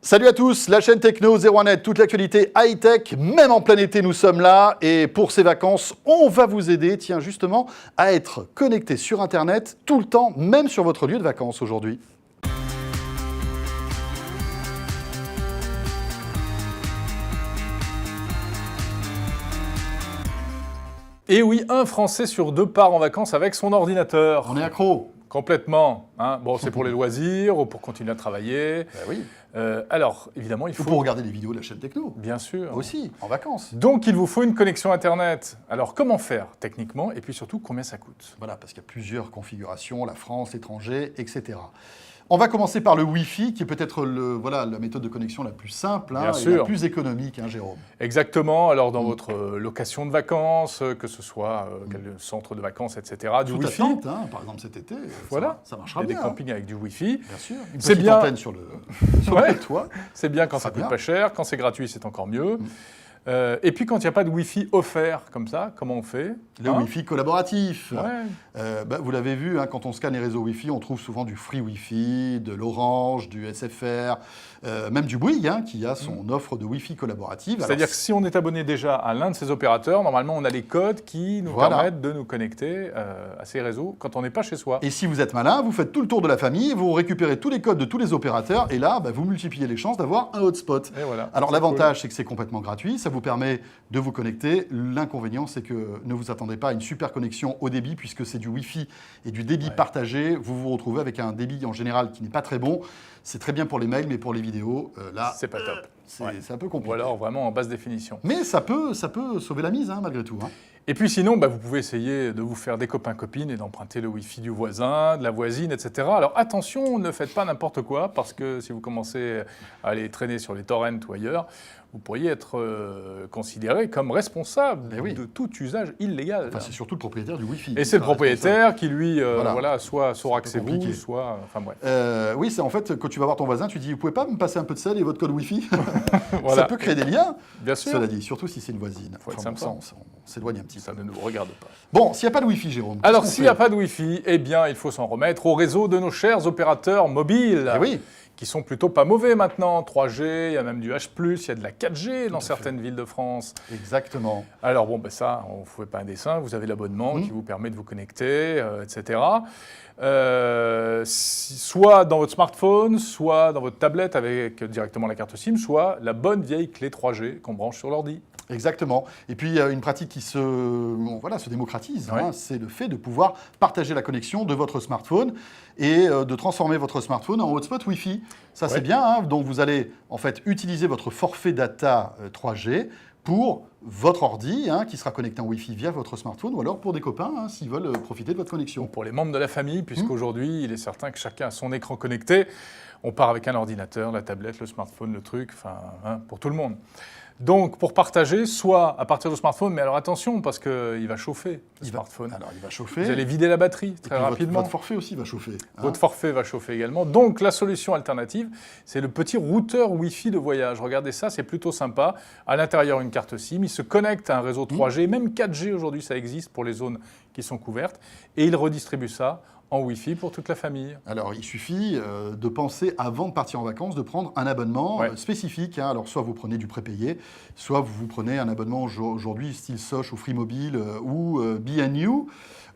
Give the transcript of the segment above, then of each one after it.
Salut à tous, la chaîne Techno 01net, toute l'actualité high-tech, même en plein été nous sommes là et pour ces vacances, on va vous aider, tiens justement, à être connecté sur Internet tout le temps, même sur votre lieu de vacances aujourd'hui. Et oui, un Français sur deux part en vacances avec son ordinateur. On est accro. Complètement. Hein. Bon, c'est pour les loisirs ou pour continuer à travailler. Ben oui. Alors, évidemment, il Ou faut... pour regarder les vidéos de la chaîne Techno. Bien sûr. Aussi, en vacances. Donc, il vous faut une connexion Internet. Alors, comment faire techniquement et puis surtout, combien ça coûte? Voilà, parce qu'il y a plusieurs configurations, la France, l'étranger, etc. On va commencer par le Wi-Fi, qui est peut-être la méthode de connexion la plus simple et la plus économique, hein, Jérôme. Exactement. Alors, dans votre location de vacances, que ce soit quel centre de vacances, etc., du Wi-Fi. Attente, hein, par exemple cet été, voilà. ça marchera bien. Il y a des bien. campings avec du Wi-Fi. Bien sûr. Une c'est petite bien. antenne sur le toit. C'est bien quand ça coûte pas cher. Quand c'est gratuit, c'est encore mieux. Et puis quand il n'y a pas de Wi-Fi offert comme ça, comment on fait? Le Wi-Fi collaboratif. Ouais. Vous l'avez vu, hein, quand on scanne les réseaux Wi-Fi, on trouve souvent du Free Wi-Fi, de l'Orange, du SFR, même du Bouygues, hein, qui a son offre de Wi-Fi collaborative. C'est-à-dire que si on est abonné déjà à l'un de ces opérateurs, normalement on a les codes qui nous permettent de nous connecter à ces réseaux quand on n'est pas chez soi. Et si vous êtes malin, vous faites tout le tour de la famille, vous récupérez tous les codes de tous les opérateurs, et là, vous multipliez les chances d'avoir un hotspot. Et voilà, alors l'avantage, c'est que c'est complètement gratuit, ça vous permet de vous connecter. L'inconvénient, c'est que ne vous attendez pas à une super connexion haut débit, puisque c'est du Wi-Fi et du débit partagé. Vous vous retrouvez avec un débit en général qui n'est pas très bon. C'est très bien pour les mails, mais pour les vidéos, là, c'est pas top. C'est un peu compliqué. Ou alors vraiment en basse définition. Mais ça peut sauver la mise, hein, malgré tout. Hein. Et puis sinon, vous pouvez essayer de vous faire des copains-copines et d'emprunter le Wi-Fi du voisin, de la voisine, etc. Alors attention, ne faites pas n'importe quoi, parce que si vous commencez à aller traîner sur les torrents ou ailleurs, vous pourriez être considéré comme responsable de tout usage illégal. Enfin, c'est surtout le propriétaire du Wi-Fi. Et c'est le propriétaire qui, lui, soit saura que c'est vous, soit... Enfin bref. Oui, c'est en fait, quand tu vas voir ton voisin, tu dis, vous pouvez pas me passer un peu de sel et votre code Wi-Fi? Ça peut créer des liens, bien sûr. Cela dit, surtout si c'est une voisine. Faut être sympa. On s'éloigne un petit peu. Ça ne nous regarde pas. Bon, s'il n'y a pas de Wi-Fi, Jérôme. Alors, s'il n'y a pas de Wi-Fi, eh bien, il faut s'en remettre au réseau de nos chers opérateurs mobiles. Oui. Qui sont plutôt pas mauvais maintenant. 3G, il y a même du H+, il y a de la 4G dans certaines villes de France. Exactement. Alors ça, on ne fait pas un dessin, vous avez l'abonnement qui vous permet de vous connecter, etc. Soit dans votre smartphone, soit dans votre tablette avec directement la carte SIM, soit la bonne vieille clé 3G qu'on branche sur l'ordi. Exactement. Et puis, il y a une pratique qui se démocratise. Hein, c'est le fait de pouvoir partager la connexion de votre smartphone et de transformer votre smartphone en hotspot Wi-Fi. Ça, c'est bien. Hein, donc, vous allez en fait utiliser votre forfait data 3G pour votre ordi, qui sera connecté en Wi-Fi via votre smartphone, ou alors pour des copains, s'ils veulent profiter de votre connexion. Ou pour les membres de la famille, puisqu'aujourd'hui, il est certain que chacun a son écran connecté. On part avec un ordinateur, la tablette, le smartphone, le truc, pour tout le monde. Donc, pour partager, soit à partir du smartphone, mais alors attention, parce qu'il va chauffer, le smartphone. Alors, il va chauffer. Vous allez vider la batterie très rapidement. Votre forfait aussi va chauffer. Votre forfait va chauffer également. Donc, la solution alternative, c'est le petit routeur Wi-Fi de voyage. Regardez ça, c'est plutôt sympa. À l'intérieur, une carte SIM. Il se connecte à un réseau 3G, même 4G aujourd'hui, ça existe pour les zones qui sont couvertes. Et il redistribue ça en Wi-Fi pour toute la famille. Alors, il suffit de penser, avant de partir en vacances, de prendre un abonnement spécifique. Hein. Alors, soit vous prenez du prépayé, soit vous prenez un abonnement aujourd'hui style Soch ou Free Mobile ou B&U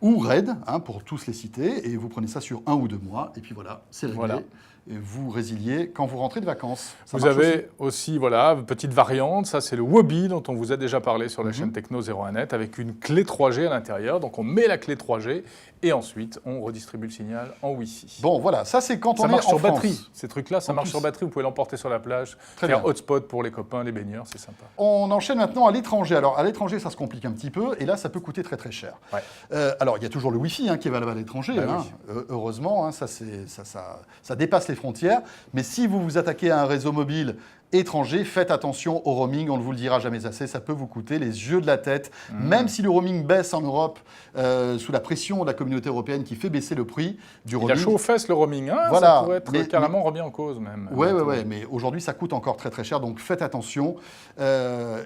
ou Red, pour tous les citer. Et vous prenez ça sur 1 ou 2 mois. Et puis voilà, c'est réglé. Voilà. Et vous résiliez quand vous rentrez de vacances. Vous avez aussi une petite variante, ça c'est le Wobi dont on vous a déjà parlé sur la chaîne Techno 01net avec une clé 3G à l'intérieur. Donc on met la clé 3G et ensuite on redistribue le signal en Wi-Fi. Bon voilà, ça c'est quand on est en France. Ça marche sur batterie, ces trucs-là, ça marche sur batterie, vous pouvez l'emporter sur la plage, faire hotspot pour les copains, les baigneurs, c'est sympa. On enchaîne maintenant à l'étranger. Alors à l'étranger ça se complique un petit peu et là ça peut coûter très très cher. Alors il y a toujours le Wi-Fi qui est valable à l'étranger, heureusement, ça dépasse les frontières, mais si vous vous attaquez à un réseau mobile étrangers. Faites attention au roaming, on ne vous le dira jamais assez, ça peut vous coûter les yeux de la tête. Même si le roaming baisse en Europe, sous la pression de la communauté européenne qui fait baisser le prix du roaming. Il a chaud aux fesses le roaming, hein, Voilà. Ça pourrait être carrément remis en cause même. Oui, mais aujourd'hui ça coûte encore très très cher, donc faites attention.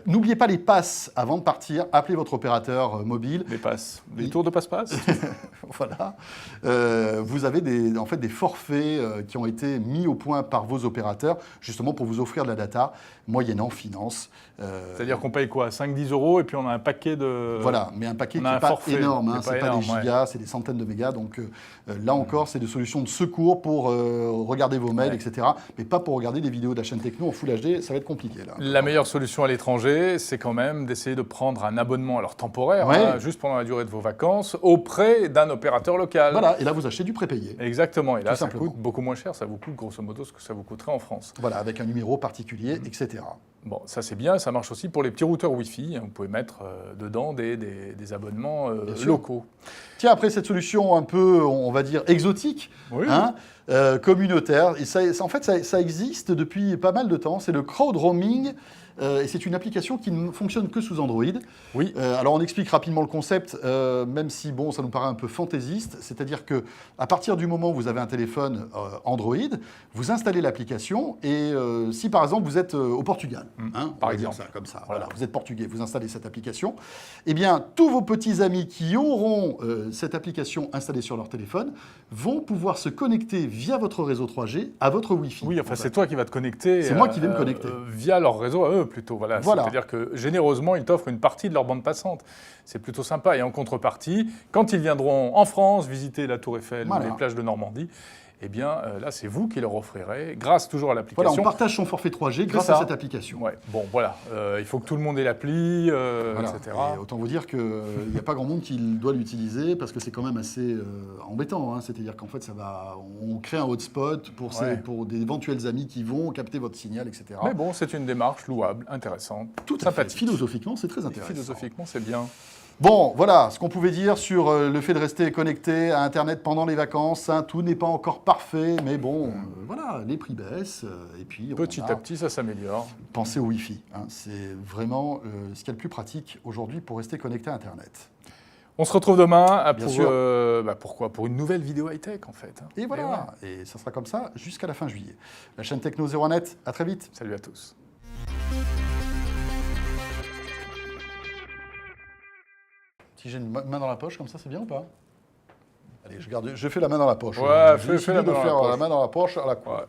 N'oubliez pas les passes avant de partir, appelez votre opérateur mobile. Les passes, les tours de passe-passe. Voilà. Vous avez en fait, des forfaits qui ont été mis au point par vos opérateurs, justement pour vous offrir de la data, moyennant finance. C'est-à-dire qu'on paye quoi, 5-10 € et puis on a un paquet de... Voilà, mais un paquet qui On a n'est un pas forfait, énorme, hein, qui est c'est pas pas des énorme, gigas, c'est des centaines de mégas. Donc là encore, c'est des solutions de secours pour regarder vos mails, etc. Mais pas pour regarder des vidéos de la chaîne techno en Full HD, ça va être compliqué là. La meilleure solution à l'étranger, c'est quand même d'essayer de prendre un abonnement, alors temporaire, Ouais. hein, juste pendant la durée de vos vacances, auprès d'un opérateur local. Voilà, et là vous achetez du prépayé. Exactement, et là Tout ça simplement. coûte beaucoup moins cher, ça vous coûte grosso modo ce que ça vous coûterait en France. Voilà, avec un numéro particulier, etc. Bon, ça c'est bien, ça marche aussi pour les petits routeurs Wi-Fi, hein, vous pouvez mettre dedans des abonnements sûr. locaux. Tiens, après cette solution un peu, on va dire, exotique, Oui. hein, communautaire, et en fait ça existe depuis pas mal de temps, c'est le crowd roaming. Et c'est une application qui ne fonctionne que sous Android. Oui. Alors on explique rapidement le concept, même si bon, ça nous paraît un peu fantaisiste. C'est-à-dire que à partir du moment où vous avez un téléphone Android, vous installez l'application et si par exemple vous êtes au Portugal, hein, par on va dire exemple. ça comme ça, Voilà. voilà, vous êtes portugais, vous installez cette application, eh bien tous vos petits amis qui auront cette application installée sur leur téléphone vont pouvoir se connecter via votre réseau 3G à votre Wi-Fi. Oui, enfin en fait. c'est toi qui vas te connecter. C'est moi qui vais me connecter. Via leur réseau à eux plutôt. Voilà. Voilà. C'est-à-dire que généreusement, ils t'offrent une partie de leur bande passante. C'est plutôt sympa. Et en contrepartie, quand ils viendront en France visiter la Tour Eiffel Voilà. ou les plages de Normandie, eh bien là, c'est vous qui leur offrirez, grâce toujours à Voilà, l'application. on partage son forfait 3G grâce ça. à cette application. Ouais. Bon, voilà. Il faut que tout le monde ait l'appli, Voilà. etc. Et autant vous dire qu'il n'y a pas grand monde qui doit l'utiliser parce que c'est quand même assez embêtant. Hein. C'est-à-dire qu'en fait, on crée un hotspot pour, Ouais. pour des éventuels amis qui vont capter votre signal, etc. Mais bon, c'est une démarche louable, intéressante, Tout à fait. sympathique. Philosophiquement, c'est très intéressant. Philosophiquement, c'est bien. Bon, voilà ce qu'on pouvait dire sur le fait de rester connecté à Internet pendant les vacances. Hein. Tout n'est pas encore parfait, mais bon, voilà, les prix baissent. Et puis, Petit à petit, ça s'améliore. pensez au Wi-Fi. Hein. C'est vraiment ce qu'il y a de plus pratique aujourd'hui pour rester connecté à Internet. On se retrouve demain Bien pour, sûr. pourquoi Pour une nouvelle vidéo high-tech, en fait. Et voilà, et ça sera comme ça jusqu'à la fin juillet. La chaîne Techno 01net, à très vite. Salut à tous. Si j'ai une main dans la poche, comme ça, c'est bien ou pas? Allez, je fais la main dans la poche. Ouais, J'ai fais décidé la main de dans la faire poche. la main dans la poche à la quoi. Ouais.